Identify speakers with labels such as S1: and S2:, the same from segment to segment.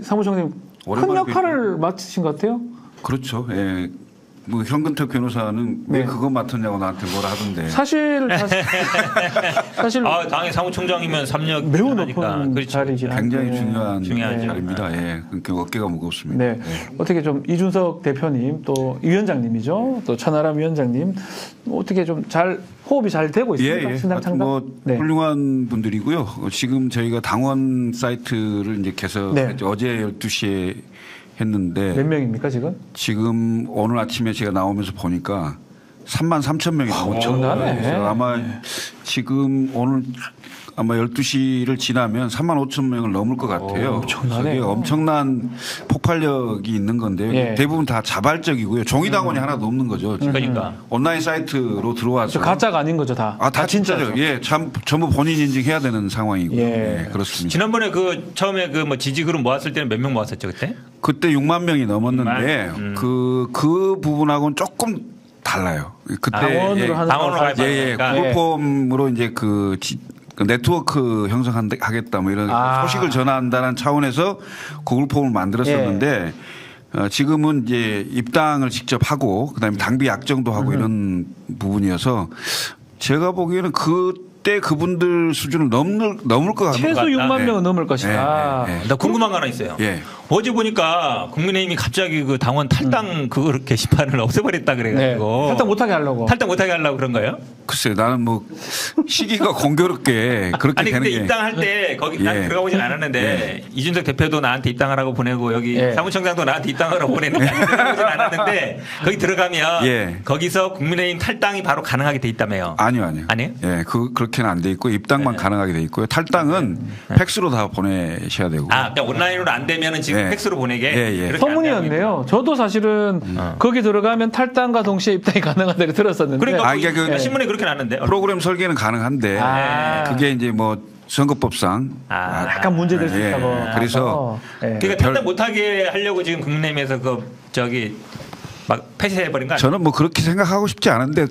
S1: 사무총장님 큰 역할을 맡으신 것 같아요.
S2: 그렇죠. 예. 뭐 현근택 변호사는 왜 그거 맡았냐고 나한테 뭐라 하던데.
S1: 사실
S3: 당연히 사무총장이면 3년
S1: 매우 높은
S3: 그렇죠.
S1: 자리긴 한데
S2: 굉장히 중요한
S3: 중요하죠.
S2: 자리입니다. 예. 그러니까 어깨가 무겁습니다.
S1: 네. 어떻게 좀 이준석 대표님 또 위원장님이죠. 또 천하람 위원장님 어떻게 좀 잘 호흡이 잘 되고 있습니까?
S2: 예.
S1: 신당 창당.
S2: 뭐 훌륭한 분들이고요. 지금 저희가 당원 사이트를 이제 개설했죠. 어제 12시에 했는데
S1: 몇 명입니까 지금?
S2: 지금 오늘 아침에 제가 나오면서 보니까 33,000명이 넘었죠.
S1: 엄청나네.
S2: 아마 지금 오늘 아마 12시를 지나면 35,000명을 넘을 것 같아요.
S1: 엄청나네.
S2: 엄청난 폭발력이 있는 건데요.
S1: 예.
S2: 대부분 다 자발적이고요. 종이당원이 하나도 없는 거죠.
S3: 그러니까
S2: 온라인 사이트로 들어와서.
S1: 가짜가 아닌 거죠 다.
S2: 다 진짜죠. 예, 전부 본인 인증해야 되는 상황이고요.
S1: 예.
S2: 그렇습니다.
S3: 지난번에 처음에 뭐 지지 그룹 모았을 때는 몇 명 모았었죠 그때?
S2: 그때 6만 명이 넘었는데 그 부분하고는 조금 달라요. 그때
S1: 당원으로 하는
S3: 당원으로
S2: 구글폼으로 이제 그 네트워크 형성하겠다 뭐 이런 소식을 전한다는 차원에서 구글폼을 만들었었는데 지금은 이제 입당을 직접 하고 그다음에 당비 약정도 하고 이런 부분이어서 제가 보기에는 그때 그분들 수준을 넘을 것 같아요.
S1: 최소 6만 명은 넘을 것이다.
S3: 나 궁금한 거 하나 있어요. 어제 보니까 국민의힘이 갑자기 그 당원 탈당 그 게시판을 없애버렸다 그래가지고
S1: 탈당 못하게 하려고.
S3: 탈당 못하게 하려고 그런 거예요?
S2: 글쎄요, 나는 뭐 시기가 공교롭게 그렇게
S3: 아니
S2: 되는
S3: 근데
S2: 게.
S3: 입당할 때 거기 난 들어가 보진 않았는데 이준석 대표도 나한테 입당하라고 보내고 여기 사무총장도 나한테 입당하라고 보내는데 들어가 보진 않았는데 거기 들어가면 거기서 국민의힘 탈당이 바로 가능하게 돼 있다며요.
S2: 아니요.
S3: 아니에요?
S2: 예, 그렇게는 안 돼 있고 입당만 가능하게 돼 있고요. 탈당은 팩스로 다 보내셔야 되고.
S3: 그러니까 온라인으로 안 되면은 지금 팩스로 보내게.
S1: 소문이었네요. 저도 사실은 거기 들어가면 탈당과 동시에 입당이 가능하다고 들었었는데.
S3: 그러니까 신문에 그렇게 났는데.
S2: 프로그램 설계는 가능한데 그게 이제 뭐 선거법상
S1: 약간 문제될 수 있다고.
S2: 그래서
S3: 그러니까 탈당 못하게 하려고 지금 국민의힘에서 막 폐쇄해버린 거 아니에요?
S2: 저는 뭐 그렇게 생각하고 싶지 않은데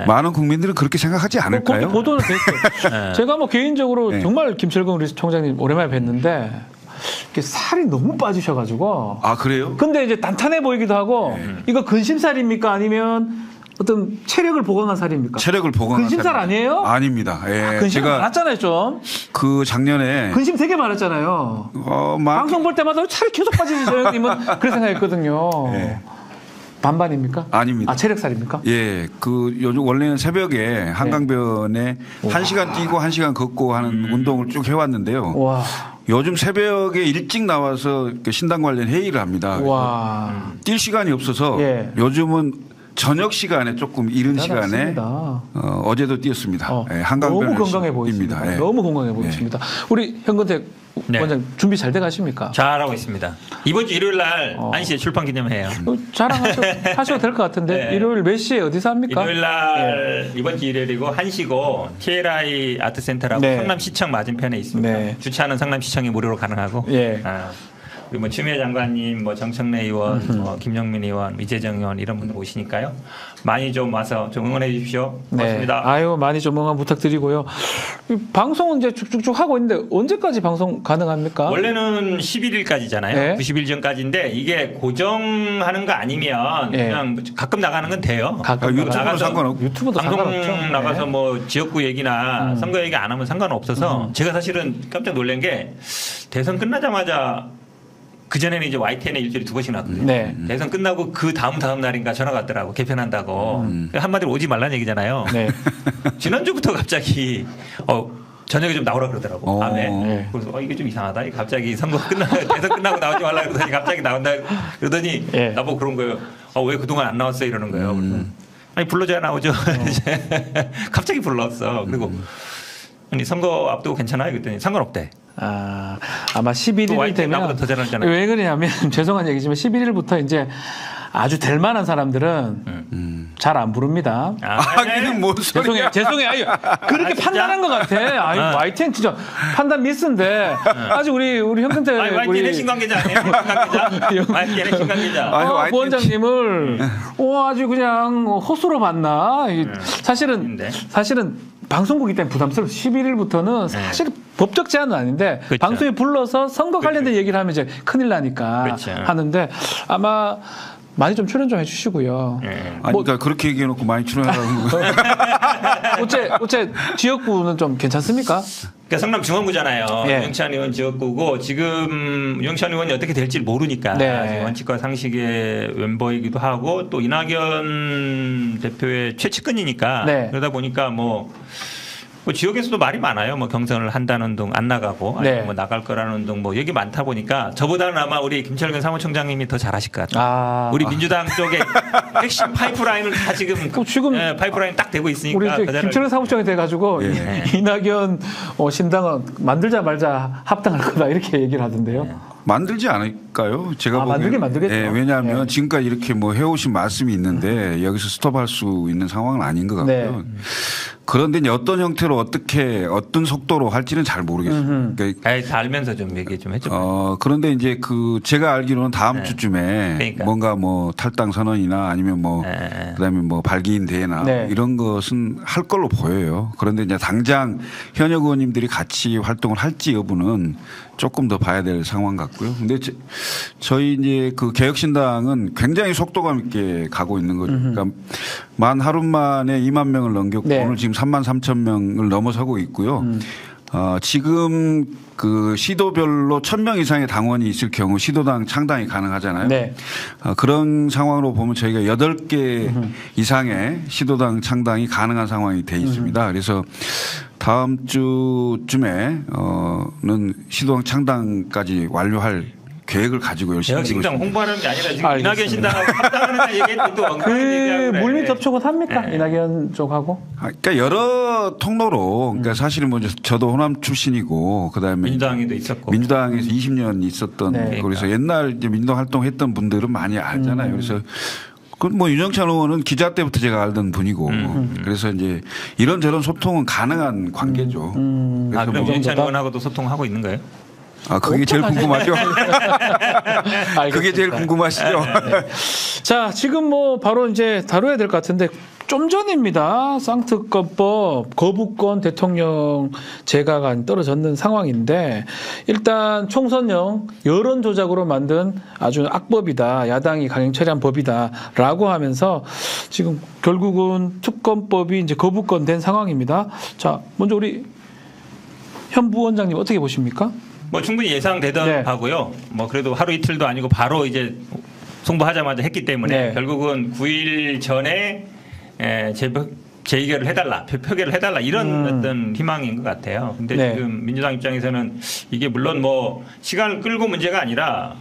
S2: 많은 국민들은 그렇게 생각하지 않을까요?
S1: 보도는 됐죠. 제가 뭐 개인적으로 정말 김철근 우리 총장님 오랜만에 뵀는데 살이 너무 빠지셔가지고.
S2: 그래요?
S1: 근데 이제 단단해 보이기도 하고 이거 근심살입니까 아니면 어떤 체력을 보강한 살입니까?
S2: 체력을 보강한
S1: 근심살 아니에요?
S2: 아닙니다.
S1: 근심 많았잖아요 좀.
S2: 그 작년에
S1: 근심 되게 많았잖아요. 방송 볼 때마다 살이 계속 빠지는 저 형님은 그런 생각했거든요. 반반입니까?
S2: 아닙니다.
S1: 체력살입니까?
S2: 예, 요즘 원래는 새벽에 한강변에 1시간 뛰고 1시간 걷고 하는 운동을 쭉 해왔는데요. 요즘 새벽에 일찍 나와서 신당 관련 회의를 합니다. 뛸 시간이 없어서 요즘은 저녁 시간에 조금 이른 시간에 어제도 뛰었습니다.
S1: 너무 건강해 보입니다. 너무 건강해 보이십니다. 우리 현근택 원장님 준비 잘 돼 가십니까?
S3: 잘하고 있습니다. 이번 주 일요일 날 1시에 출판 기념회예요.
S1: 자랑하셔도 될 것 같은데 일요일 몇 시에 어디서 합니까?
S3: 일요일 날 이번 주 일요일이고 1시고 TLI 아트센터라고 성남시청 맞은편에 있습니다. 주차는 성남시청이 무료로 가능하고 그리고 뭐 추미애 장관님, 뭐 정청래 의원, 뭐 김영민 의원, 이재정 의원 이런 분들 오시니까요. 많이 좀 와서 좀 응원해 주십시오. 고맙습니다.
S1: 많이 좀 응원 부탁드리고요. 방송은 이제 쭉쭉쭉 하고 있는데 언제까지 방송 가능합니까?
S3: 원래는 11일까지잖아요. 90일 전까지인데 이게 고정하는 거 아니면 그냥 가끔 나가는 건 돼요.
S2: 유튜브도 상관없고.
S1: 유튜브도
S3: 방송
S1: 상관없죠.
S3: 나가서 뭐 지역구 얘기나 선거 얘기 안 하면 상관없어서 제가 사실은 깜짝 놀란 게 대선 끝나자마자 그전에는 이제 YTN에 일주일에 2번씩 나왔거든요. 대선 끝나고 그 다음 날인가 전화가 왔더라고. 개편한다고. 한마디로 오지 말라는 얘기잖아요. 지난주부터 갑자기 저녁에 좀 나오라 그러더라고. 밤에. 그래서 이게 좀 이상하다. 갑자기 대선 끝나고 나오지 말라 그러더니 갑자기 나온다. 그러더니 나보고 그런 거예요. 왜 그동안 안 나왔어? 이러는 거예요. 그래서 아니 불러줘야 나오죠. 갑자기 불렀어. 그리고 아니 선거 앞두고 괜찮아요? 그랬더니 상관없대.
S1: 아마 11일 되면
S3: 더 잘하잖아요.
S1: 왜 그러냐면 죄송한 얘기지만 11일부터 이제 아주 될 만한 사람들은 잘 안 부릅니다.
S2: 이게 뭔 소리야?
S1: 죄송해요. 그렇게 판단한 것 같아. YTN 진짜 판단 미스인데 아직 우리 현근택
S3: YTN의 신관계자 아니에요? YTN의 신관계자.
S1: 부원장님을 아주 그냥 호수로 봤나? 사실은 방송국이기 때문에 부담스러워. 11일부터는 사실 법적 제한은 아닌데
S3: 그렇죠.
S1: 방송에 불러서 선거 관련된 얘기를 하면 이제 큰일 나니까
S3: 그렇죠.
S1: 하는데 아마 많이 좀 출연 좀 해주시고요.
S2: 아니, 그러니까 그렇게 얘기해놓고 많이 출연하라고.
S1: 어째 지역구는 좀 괜찮습니까?
S3: 그러니까 성남 중원구잖아요.
S1: 예.
S3: 유영찬 의원 지역구고 지금 유영찬 의원이 어떻게 될지 모르니까
S1: 네.
S3: 지금 원칙과 상식의 멤버이기도 하고 또 이낙연 대표의 최측근이니까
S1: 네.
S3: 그러다 보니까 뭐 지역에서도 말이 많아요. 뭐 경선을 한다는 운동 안 나가고 아니면
S1: 네.
S3: 뭐 나갈 거라는 운동 뭐 얘기 많다 보니까 저보다는 아마 우리 김철근 사무총장님이 더 잘하실 것 같아요. 우리 민주당 쪽에 핵심 파이프라인을 다 지금
S1: 지금
S3: 파이프라인 딱 되고 있으니까
S1: 우리 이제 김철근 사무총장이 돼가지고 이낙연 신당은 만들자 말자 합당할 거다 이렇게 얘기를 하던데요.
S2: 만들지 않을까요? 제가 보기엔.
S1: 만들긴 만들겠죠.
S2: 예, 왜냐하면
S1: 네.
S2: 지금까지 이렇게 뭐 해오신 말씀이 있는데 여기서 스톱할 수 있는 상황은 아닌 것 같고요.
S1: 네.
S2: 그런데 이제 어떤 형태로 어떤 속도로 할지는 잘 모르겠어요. 그러니까
S3: 다 알면서 좀 얘기 좀 해줘.
S2: 그런데 이제 제가 알기로는 다음 주쯤에
S3: 그러니까.
S2: 뭔가 뭐 탈당 선언이나 아니면 뭐 그다음에 뭐 발기인 대회나
S1: 네.
S2: 이런 것은 할 걸로 보여요. 그런데 이제 당장 현역 의원님들이 같이 활동을 할지 여부는 조금 더 봐야 될 상황 같고요. 근데 저희 이제 그 개혁신당은 굉장히 속도감 있게 가고 있는 거죠. 그러니까 만 하루 만에 2만 명을 넘겼고
S1: 네.
S2: 오늘 지금 3만 3천 명을 넘어서고 있고요. 지금 그 시도별로 1,000명 이상의 당원이 있을 경우 시도당 창당이 가능하잖아요.
S1: 네.
S2: 그런 상황으로 보면 저희가 8개 이상의 시도당 창당이 가능한 상황이 돼 있습니다. 그래서 다음 주쯤에는 시도당 창당까지 완료할 계획을 가지고 열심히 하고
S3: 개혁신당
S2: 있습니다.
S3: 홍보하는 게 아니라 지금
S1: 알겠습니다.
S3: 이낙연 신당하고 합당하는 얘기했는데 또 엉뚱한
S1: 물밑 접촉은 합니까? 이낙연 쪽하고?
S2: 그러니까 여러 통로로 그러니까 사실은 뭐 저도 호남 출신이고 그다음에
S3: 민주당에도 있었고
S2: 민주당에서 20년 있었던
S1: 네.
S2: 그래서 옛날 이제 민주당 활동했던 분들은 많이 알잖아요. 그래서 뭐 윤영찬 의원은 기자 때부터 제가 알던 분이고 그래서 이제 이런저런 소통은 가능한 관계죠. 그래서
S3: 그럼
S2: 뭐
S3: 윤영찬 의원하고도 소통하고 있는 거예요?
S2: 그게 제일 궁금하죠. 그게 제일 궁금하시죠.
S1: 자, 지금 뭐 바로 이제 다뤄야 될 것 같은데 좀 전입니다. 쌍특검법 거부권 대통령 제가가 떨어졌는 상황인데 일단 총선용 여론 조작으로 만든 아주 악법이다. 야당이 강행 처리한 법이다라고 하면서 지금 결국은 특검법이 이제 거부권 된 상황입니다. 자, 먼저 우리 현 부원장님 어떻게 보십니까?
S3: 뭐 충분히 예상되던
S1: 네.
S3: 바고요. 뭐 그래도 하루 이틀도 아니고 바로 이제 송부하자마자 했기 때문에
S1: 네.
S3: 결국은 9일 전에 재의결을 해달라, 표결을 해달라 이런 어떤 희망인 것 같아요. 근데
S1: 네.
S3: 지금 민주당 입장에서는 이게 물론 뭐 시간을 끌고 문제가 아니라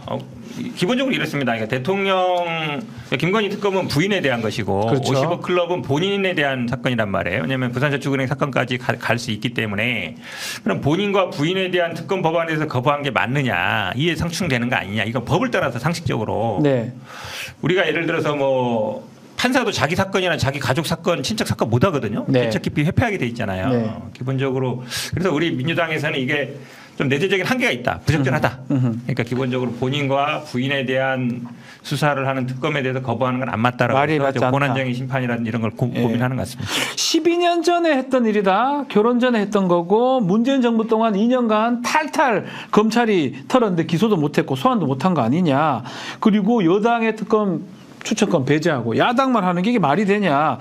S3: 기본적으로 이렇습니다. 그러니까 대통령 김건희 특검은 부인에 대한 것이고
S1: 그렇죠.
S3: 50억 클럽은 본인에 대한 사건이란 말이에요. 왜냐하면 부산저축은행 사건까지 갈 수 있기 때문에 그럼 본인과 부인에 대한 특검 법안에서 거부한 게 맞느냐 이해 상충되는 거 아니냐 이건 법을 따라서 상식적으로
S1: 네.
S3: 우리가 예를 들어서 뭐 판사도 자기 사건이나 자기 가족 사건, 친척 사건 못 하거든요.
S1: 네.
S3: 친척 기피 회피하게 돼 있잖아요.
S1: 네.
S3: 기본적으로 그래서 우리 민주당에서는 이게 좀 내재적인 한계가 있다. 부적절하다. 그러니까 기본적으로 본인과 부인에 대한 수사를 하는 특검에 대해서 거부하는 건 안 맞다라고
S1: 말이 맞지 않다.
S3: 권한쟁의 심판이라든 이런 걸 고민하는 것 같습니다.
S1: 12년 전에 했던 일이다. 결혼 전에 했던 거고 문재인 정부 동안 2년간 탈탈 검찰이 털었는데 기소도 못했고 소환도 못한 거 아니냐. 그리고 여당의 특검 추천권 배제하고 야당만 하는 게 이게 말이 되냐.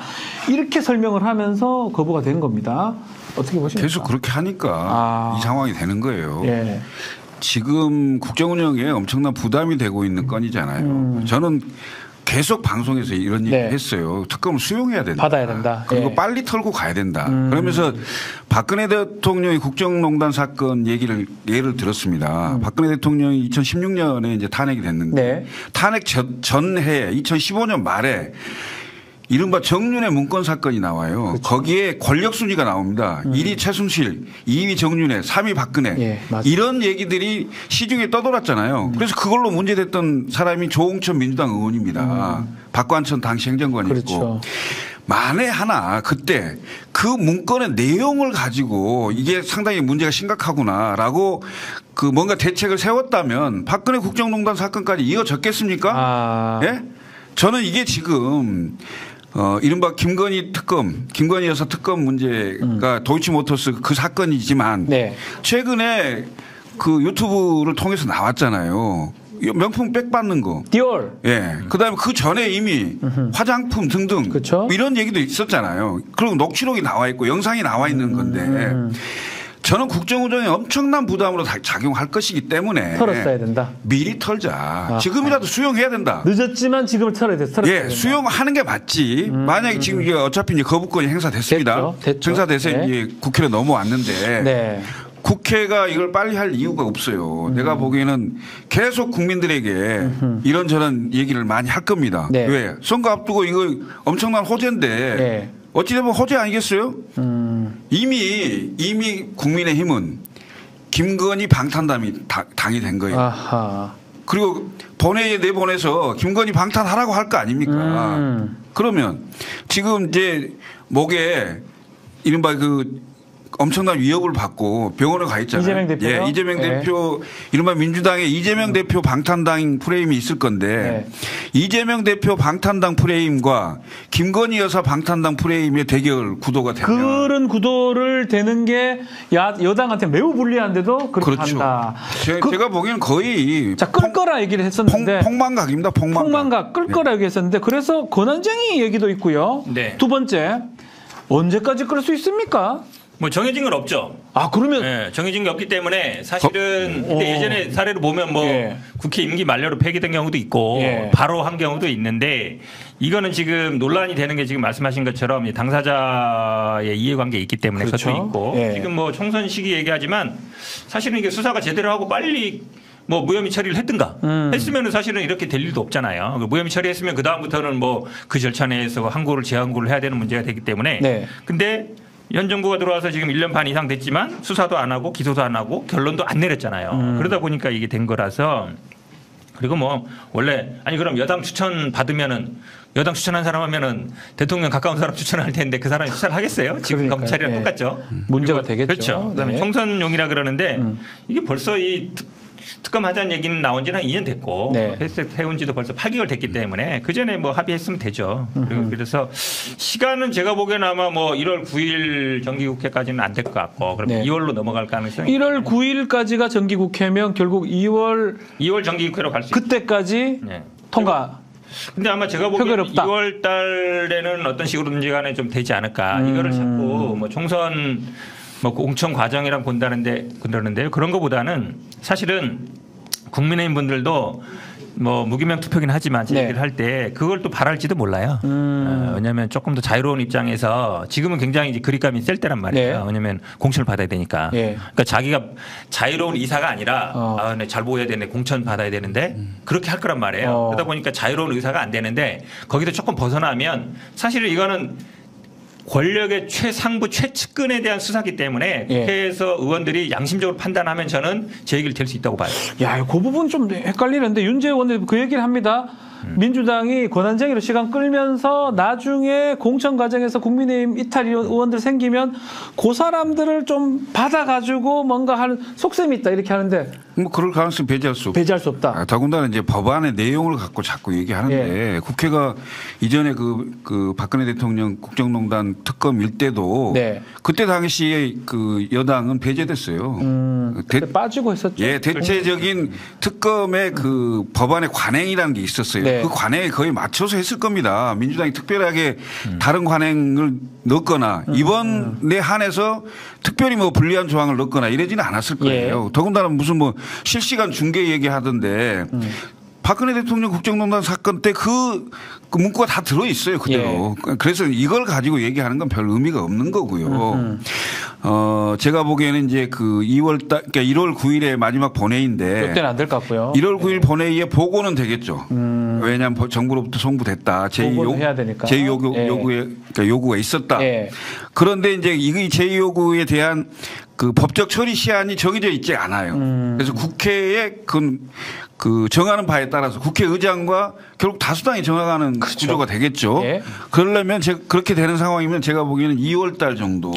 S1: 이렇게 설명을 하면서 거부가 된 겁니다. 어떻게 보십니까?
S2: 계속 그렇게 하니까 이 상황이 되는 거예요.
S1: 예.
S2: 지금 국정운영에 엄청난 부담이 되고 있는 건이잖아요. 저는 계속 방송에서 이런 얘기 했어요. 특검을 수용해야 된다.
S1: 받아야 된다.
S2: 그리고 빨리 털고 가야 된다. 그러면서 박근혜 대통령의 국정농단 사건 예를 들었습니다. 박근혜 대통령이 2016년에 이제 탄핵이 됐는데 탄핵 전해 2015년 말에 이른바 정윤회 문건 사건이 나와요. 그렇죠. 거기에 권력 순위가 나옵니다. 1위 최순실, 2위 정윤회, 3위 박근혜. 이런 얘기들이 시중에 떠돌았잖아요. 그래서 그걸로 문제됐던 사람이 조홍천 민주당 의원입니다. 박관천 당시 행정관이었고. 그렇죠. 만에 하나 그때 그 문건의 내용을 가지고 이게 상당히 문제가 심각하구나라고 그 뭔가 대책을 세웠다면 박근혜 국정농단 사건까지 이어졌겠습니까?
S1: 예?
S2: 저는 이게 지금 이른바 김건희 특검, 김건희 여사 특검 문제가 도이치모터스 그 사건이지만
S1: 네.
S2: 최근에 그 유튜브를 통해서 나왔잖아요. 명품 백 받는 거.
S1: 디올.
S2: 예. 그다음에 그 전에 이미 화장품 등등
S1: 그쵸?
S2: 뭐 이런 얘기도 있었잖아요. 그리고 녹취록이 나와 있고 영상이 나와 있는 건데 저는 국정운영에 엄청난 부담으로 작용할 것이기 때문에
S1: 털었어야 된다.
S2: 미리 털자. 지금이라도 수용해야 된다.
S1: 늦었지만 지금을 털어야 돼.
S2: 예, 수용하는 게 맞지. 만약에 지금 이게 어차피 이제 거부권이 행사됐습니다.
S1: 됐죠.
S2: 행사돼서
S1: 네.
S2: 이제 국회로 넘어왔는데
S1: 네.
S2: 국회가 이걸 빨리 할 이유가 없어요. 내가 보기에는 계속 국민들에게 이런저런 얘기를 많이 할 겁니다.
S1: 네.
S2: 왜? 선거 앞두고 이거 엄청난 호재인데
S1: 네.
S2: 어찌되면 호재 아니겠어요? 이미 국민의힘은 김건희 방탄당이 된 거예요.
S1: 아하.
S2: 그리고 본회의에 내보내서 김건희 방탄하라고 할 거 아닙니까? 그러면 지금 이제 목에 이른바 그 엄청난 위협을 받고 병원에 가 있잖아요.
S1: 이재명 대표요?
S2: 예, 이재명
S1: 네.
S2: 대표 이른바 민주당의 이재명 대표 방탄당 프레임이 있을 건데
S1: 네.
S2: 이재명 대표 방탄당 프레임과 김건희 여사 방탄당 프레임의 대결 구도가 되면
S1: 그런 구도를 되는 게 여당한테 매우 불리한데도 그렇게
S2: 그렇죠.
S1: 한다.
S2: 제가 보기에는 거의
S1: 자, 끌 거라 얘기를 했었는데
S2: 폭망각입니다. 폭망각.
S1: 끌 거라 얘기했었는데 그래서 권한쟁의 얘기도 있고요.
S3: 네.
S1: 두 번째, 언제까지 끌 수 있습니까?
S3: 뭐 정해진 건 없죠.
S1: 아, 그러면
S3: 네, 정해진 게 없기 때문에 사실은 근데 예전에 사례를 보면 뭐
S1: 예.
S3: 국회 임기 만료로 폐기된 경우도 있고
S1: 예.
S3: 바로 한 경우도 있는데 이거는 지금 논란이 되는 게 지금 말씀하신 것처럼 이 당사자의 이해관계에 있기 때문에
S1: 그렇죠.
S3: 그것도 있고
S1: 예.
S3: 지금 뭐 총선 시기 얘기하지만 사실은 이게 수사가 제대로 하고 빨리 뭐 무혐의 처리를 했든가 했으면은 사실은 이렇게 될 일도 없잖아요. 무혐의 처리했으면 그 다음부터는 뭐 그 절차 내에서 항고를 재항고를 해야 되는 문제가 되기 때문에.
S1: 네.
S3: 근데 현 정부가 들어와서 지금 1년 반 이상 됐지만 수사도 안 하고 기소도 안 하고 결론도 안 내렸잖아요. 그러다 보니까 이게 된 거라서 그리고 뭐 원래 아니 그럼 여당 추천 받으면은 여당 추천한 사람 하면은 대통령 가까운 사람 추천할 텐데 그 사람이 추천을 하겠어요? 지금
S1: 그러니까요.
S3: 검찰이랑
S1: 예.
S3: 똑같죠.
S1: 문제가
S3: 그리고
S1: 되겠죠.
S3: 그렇죠. 그다음에
S1: 네.
S3: 총선용이라 그러는데 이게 벌써 이 특검 하자는 얘기는 나온 지는 한 2년 됐고
S1: 네.
S3: 해온 지도 벌써 8개월 됐기 때문에 그 전에 뭐 합의했으면 되죠. 그리고 그래서 시간은 제가 보기에는 아마 뭐 1월 9일 정기국회까지는 안 될 것 같고 그럼
S1: 네.
S3: 2월로 넘어갈 가능성이
S1: 1월 9일까지가 정기국회면 결국 2월
S3: 정기국회로 갈 수 있죠.
S1: 그때까지
S3: 네.
S1: 통과.
S3: 근데 아마 제가 보기에는
S1: 표결 없다.
S3: 2월 달에는 어떤 식으로든지 간에 좀 되지 않을까. 이거를 자꾸 뭐 총선 뭐 공천 과정이랑 본다는데요. 그런 것보다는 사실은 국민의힘 분들도 뭐 무기명 투표긴 하지만 제
S1: 네.
S3: 얘기를 할 때 그걸 또 바랄지도 몰라요. 왜냐하면 조금 더 자유로운 입장에서 지금은 굉장히 이제 그립감이 셀 때란 말이에요.
S1: 네.
S3: 왜냐하면 공천을 받아야 되니까.
S1: 네.
S3: 그러니까 자기가 자유로운 이사가 아니라 아, 네, 잘 보여야 되는데 공천 받아야 되는데 그렇게 할 거란 말이에요. 그러다 보니까 자유로운 의사가 안 되는데 거기서 조금 벗어나면 사실은 이거는 권력의 최상부 최측근에 대한 수사기 때문에
S1: 예.
S3: 국회에서 의원들이 양심적으로 판단하면 저는 제 얘기를 될 수 있다고 봐요.
S1: 야, 그 부분 좀 헷갈리는데 윤재원 원내대표 그 얘기를 합니다. 민주당이 권한쟁의로 시간 끌면서 나중에 공천 과정에서 국민의힘 이탈 의원들 생기면 그 사람들을 좀 받아가지고 뭔가 하는 속셈이 있다 이렇게 하는데
S2: 뭐 그럴 가능성 배제할 수 없고.
S1: 배제할 수 없다.
S2: 더군다나 이제 법안의 내용을 갖고 자꾸 얘기하는데 국회가 이전에 그 박근혜 대통령 국정농단 특검일 때도
S1: 네.
S2: 그때 당시에 그 여당은 배제됐어요.
S1: 그때 빠지고 했었죠.
S2: 예, 대체적인 특검의 그 법안의 관행이라는 게 있었어요.
S1: 네.
S2: 그 관행에 거의 맞춰서 했을 겁니다. 민주당이 특별하게 다른 관행을 넣거나 이번에 한해서 특별히 뭐 불리한 조항을 넣거나 이러지는 않았을 거예요. 더군다나 무슨 뭐 실시간 중계 얘기하던데 박근혜 대통령 국정농단 사건 때 그 문구가 다 들어있어요. 그대로. 그래서 이걸 가지고 얘기하는 건 별 의미가 없는 거고요. 제가 보기에는 이제 그 2월 달, 그러니까 1월 9일에 마지막 본회의인데.
S1: 이때는 안 될 것 같고요.
S2: 1월 9일 본회의에 보고는 되겠죠. 왜냐하면 정부로부터 송부됐다.
S1: 해야 되니까.
S2: 그러니까 요구가 있었다.
S1: 예.
S2: 그런데 이제 이 제2요구에 대한 그 법적 처리 시한이 정해져 있지 않아요. 그래서 국회에 그 정하는 바에 따라서 국회의장과 결국 다수당이 정하는
S1: 그렇죠.
S2: 구조가 되겠죠.
S1: 예.
S2: 그러려면 그렇게 되는 상황이면 제가 보기에는 2월 달 정도.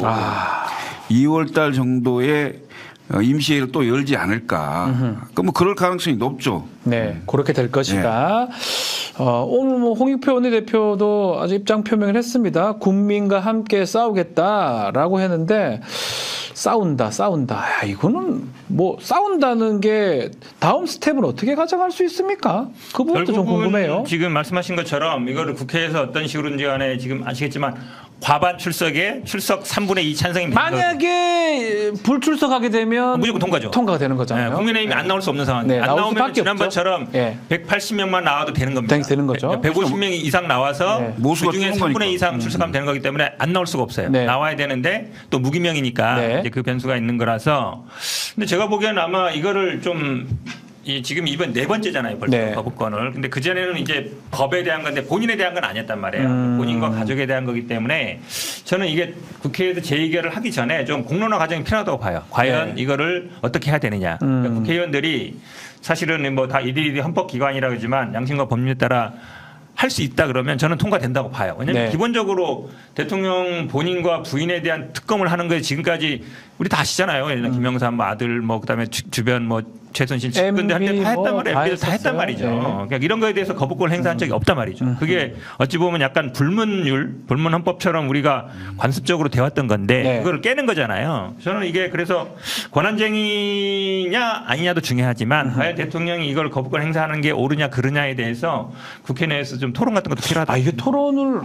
S2: 2월 달 정도에 임시회를 또 열지 않을까. 그럼 뭐 그럴 가능성이 높죠.
S1: 네, 그렇게 될 것이다. 오늘 뭐 홍익표 원내대표도 아주 입장 표명을 했습니다. 국민과 함께 싸우겠다라고 했는데 싸운다. 야, 이거는 뭐 싸운다는 게 다음 스텝은 어떻게 가져갈 수 있습니까? 그 부분도 좀 궁금해요.
S3: 지금 말씀하신 것처럼 이거를 국회에서 어떤 식으로인지 간에 지금 아시겠지만 과반 출석에 출석 3분의 2 찬성이
S1: 만약에 불출석하게 되면
S3: 무조건 통과죠.
S1: 통과가 되는 거잖아요.
S3: 네, 국민의힘이 안 나올 수 없는 상황이에요.
S1: 네,
S3: 안 나오면 지난번처럼
S1: 네.
S3: 180명만 나와도 되는 겁니다.
S1: 되는 거죠.
S3: 150명 이상 나와서
S1: 네.
S3: 그중에 3분의 2 이상 출석하면 되는 거기 때문에 안 나올 수가 없어요.
S1: 네.
S3: 나와야 되는데 또 무기명이니까
S1: 네.
S3: 이제 그 변수가 있는 거라서. 근데 제가 보기에는 아마 이거를 좀 지금 이번 4번째잖아요. 벌써
S1: 네.
S3: 거부권을. 근데 그전에는 이제 법에 대한 건데 본인에 대한 건 아니었단 말이에요. 본인과 가족에 대한 거기 때문에 저는 이게 국회에서 재의결을 하기 전에 좀 공론화 과정이 필요하다고 봐요. 과연
S1: 네. 이거를
S3: 어떻게 해야 되느냐. 그러니까 국회의원들이 사실은 뭐 다 이들이 헌법기관이라고 하지만 양심과 법률에 따라 할 수 있다 그러면 저는 통과된다고 봐요. 왜냐하면
S1: 네.
S3: 기본적으로 대통령 본인과 부인에 대한 특검을 하는 거에 지금까지 우리 다 아시잖아요. 예를 들어 김영삼 뭐 아들 뭐 그다음에 주변 뭐 최순실 측근들 한테 다 했단 말이에요. MB도 다 했단 말이죠.
S1: 네.
S3: 그러니까 이런 거에 대해서 거부권을 행사한 적이 없단 말이죠. 그게 어찌 보면 약간 불문 헌법처럼 우리가 관습적으로 되었던 건데
S1: 네.
S3: 그걸 깨는 거잖아요. 저는 이게 그래서 권한쟁의냐 아니냐도 중요하지만 과연 대통령이 이걸 거부권 행사하는 게 옳으냐 그르냐에 대해서 국회 내에서 좀 토론 같은 것도 필요하다.
S1: 이게 토론을